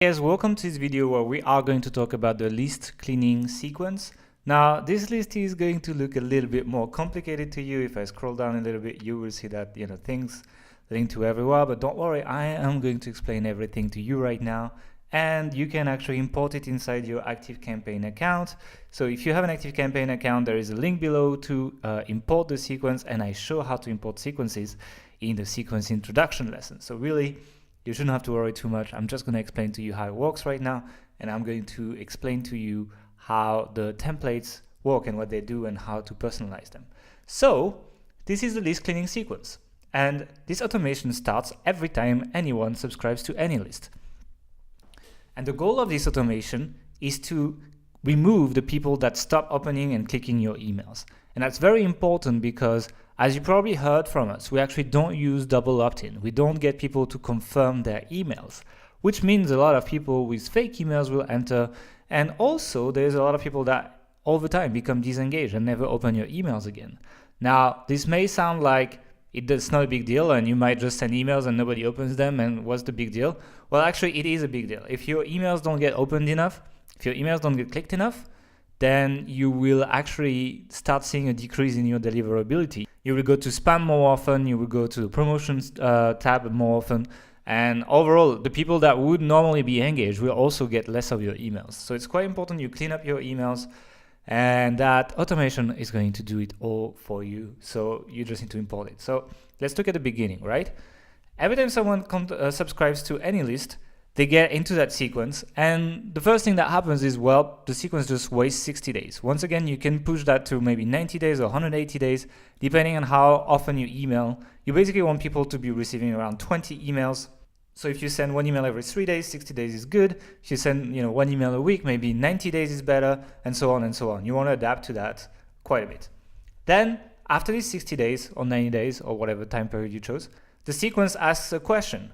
Guys, welcome to this video where we are going to talk about the list cleaning sequence. Now, this list is going to look a little bit more complicated to you. If I scroll down a little bit, you will see that things linked to everywhere, but don't worry, I am going to explain everything to you right now, and you can actually import it inside your ActiveCampaign account. So if you have an ActiveCampaign account, there is a link below to import the sequence, and I show how to import sequences in the sequence introduction lesson. So really, you shouldn't have to worry too much. I'm just going to explain to you how it works right now, and I'm going to explain to you how the templates work and what they do and how to personalize them. So this is the list cleaning sequence, and this automation starts every time anyone subscribes to any list. And the goal of this automation is to remove the people that stop opening and clicking your emails. And that's very important because, as you probably heard from us, we actually don't use double opt-in. We don't get people to confirm their emails, which means a lot of people with fake emails will enter. And also there's a lot of people that over time become disengaged and never open your emails again. Now, this may sound like it's not a big deal and you might just send emails and nobody opens them, and what's the big deal? Well, actually it is a big deal. If your emails don't get opened enough, if your emails don't get clicked enough, then you will actually start seeing a decrease in your deliverability. You will go to spam more often, you will go to the promotions tab more often, and overall, the people that would normally be engaged will also get less of your emails. So it's quite important you clean up your emails, and that automation is going to do it all for you. So you just need to import it. So let's look at the beginning, right? Every time someone subscribes to any list, they get into that sequence, and the first thing that happens is, well, the sequence just waits 60 days. Once again, you can push that to maybe 90 days or 180 days, depending on how often you email. You basically want people to be receiving around 20 emails. So if you send one email every 3 days, 60 days is good. If you send one email a week, maybe 90 days is better, and so on and so on. You want to adapt to that quite a bit. Then, after these 60 days or 90 days or whatever time period you chose, the sequence asks a question.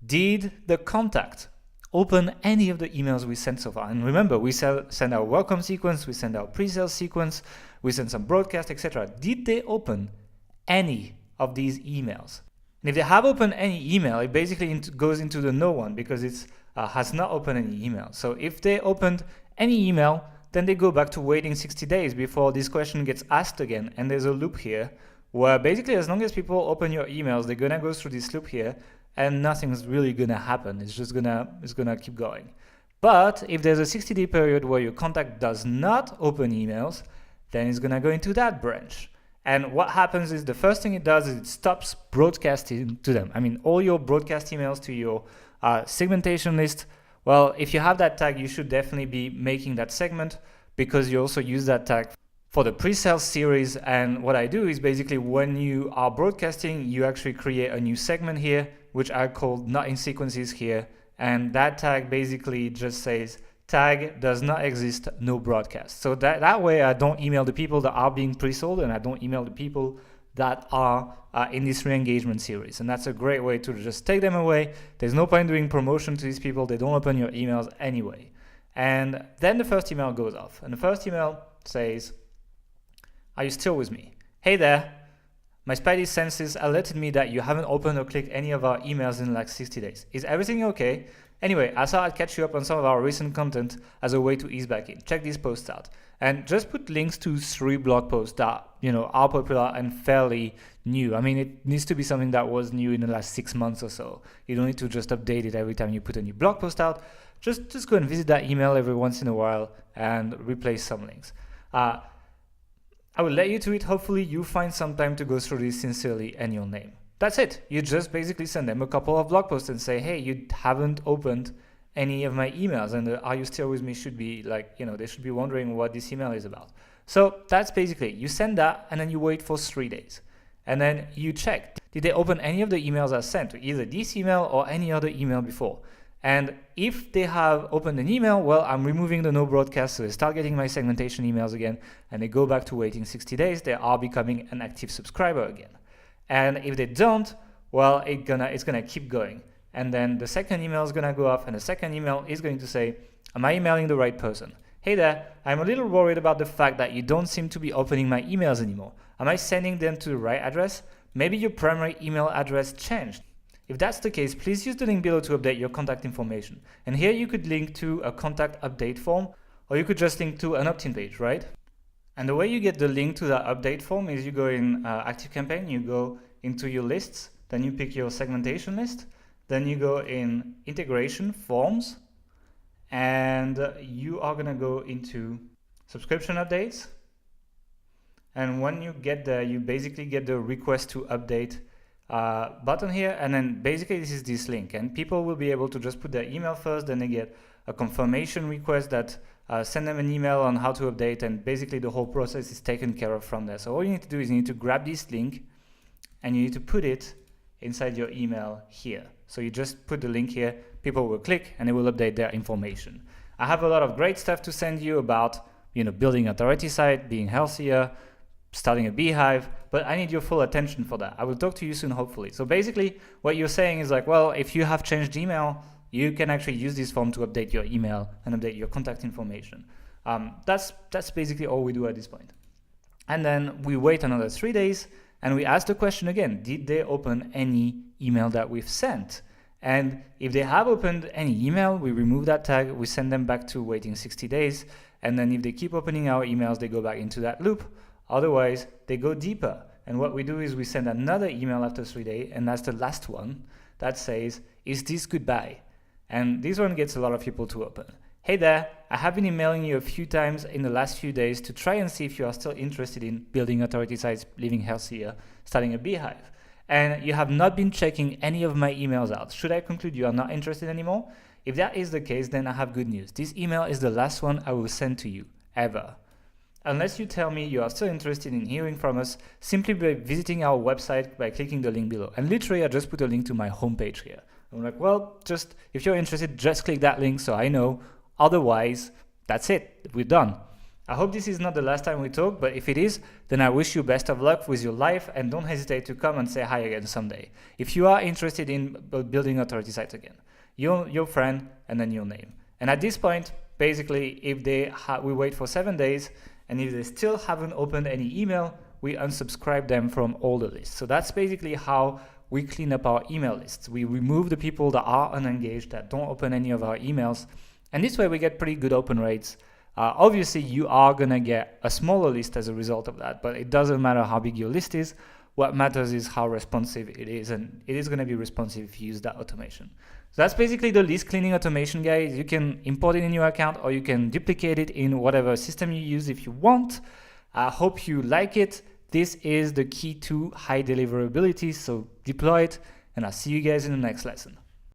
Did the contact open any of the emails we sent so far? And remember, we send our welcome sequence, we send our pre-sale sequence, we send some broadcast, etc. Did they open any of these emails? And if they have opened any email, it basically goes into the no one because it has not opened any email. So if they opened any email, then they go back to waiting 60 days before this question gets asked again. And there's a loop here where basically as long as people open your emails, they're gonna go through this loop here and nothing's really gonna happen. It's just gonna keep going. But if there's a 60-day period where your contact does not open emails, then it's gonna go into that branch. And what happens is the first thing it does is it stops broadcasting to them. I mean, all your broadcast emails to your segmentation list. Well, if you have that tag, you should definitely be making that segment because you also use that tag for the pre-sale series. And what I do is basically when you are broadcasting, you actually create a new segment here, which I call not in sequences here. And that tag basically just says tag does not exist, no broadcast. So that way I don't email the people that are being pre-sold, and I don't email the people that are in this re-engagement series. And that's a great way to just take them away. There's no point doing promotion to these people. They don't open your emails anyway. And then the first email goes off. And the first email says, are you still with me? Hey there. My spidey senses alerted me that you haven't opened or clicked any of our emails in like 60 days. Is everything okay? Anyway, I thought I'd catch you up on some of our recent content as a way to ease back in. Check these posts out. And just put links to 3 blog posts that are popular and fairly new. I mean, it needs to be something that was new in the last 6 months or so. You don't need to just update it every time you put a new blog post out. Just go and visit that email every once in a while and replace some links. I will let you to it. Hopefully you find some time to go through this sincerely and your name. That's it. You just basically send them a couple of blog posts and say, hey, you haven't opened any of my emails, and are you still with me should be like, they should be wondering what this email is about. So that's basically it. You send that and then you wait for 3 days. And then you check, did they open any of the emails I sent to either this email or any other email before? And if they have opened an email, well, I'm removing the no broadcast, so they start getting my segmentation emails again, and they go back to waiting 60 days, they are becoming an active subscriber again. And if they don't, well, it's gonna keep going. And then the second email is gonna go off, and the second email is going to say, am I emailing the right person? Hey there, I'm a little worried about the fact that you don't seem to be opening my emails anymore. Am I sending them to the right address? Maybe your primary email address changed. If that's the case, please use the link below to update your contact information. And here you could link to a contact update form, or you could just link to an opt-in page, right? And the way you get the link to that update form is you go in ActiveCampaign, you go into your lists, then you pick your segmentation list, then you go in integration forms, and you are gonna go into subscription updates. And when you get there, you basically get the request to update button here, and then basically this is this link, and people will be able to just put their email first, then they get a confirmation request that send them an email on how to update, and basically the whole process is taken care of from there. So all you need to do is you need to grab this link and you need to put it inside your email here. So you just put the link here, people will click and it will update their information. I have a lot of great stuff to send you about, building authority site, being healthier, starting a beehive, but I need your full attention for that. I will talk to you soon, hopefully. So basically what you're saying is like, well, if you have changed email, you can actually use this form to update your email and update your contact information. That's basically all we do at this point. And then we wait another 3 days and we ask the question again, did they open any email that we've sent? And if they have opened any email, we remove that tag, we send them back to waiting 60 days. And then if they keep opening our emails, they go back into that loop. Otherwise, they go deeper. And what we do is we send another email after 3 days, and that's the last one that says, is this goodbye? And this one gets a lot of people to open. Hey there, I have been emailing you a few times in the last few days to try and see if you are still interested in building authority sites, living healthier, starting a beehive. And you have not been checking any of my emails out. Should I conclude you are not interested anymore? If that is the case, then I have good news. This email is the last one I will send to you, ever. Unless you tell me you are still interested in hearing from us, simply by visiting our website by clicking the link below. And literally, I just put a link to my homepage here. I'm like, well, just if you're interested, just click that link so I know. Otherwise, that's it. We're done. I hope this is not the last time we talk, but if it is, then I wish you best of luck with your life and don't hesitate to come and say hi again someday. If you are interested in building authority sites again, your friend and then your name. And at this point, basically, if we wait for 7 days, and if they still haven't opened any email, we unsubscribe them from all the lists. So that's basically how we clean up our email lists. We remove the people that are unengaged, that don't open any of our emails. And this way we get pretty good open rates. Obviously, you are going to get a smaller list as a result of that, but it doesn't matter how big your list is. What matters is how responsive it is, and it is going to be responsive if you use that automation. So that's basically the list cleaning automation, guys. You can import it in your account or you can duplicate it in whatever system you use if you want. I hope you like it. This is the key to high deliverability, so deploy it, and I'll see you guys in the next lesson.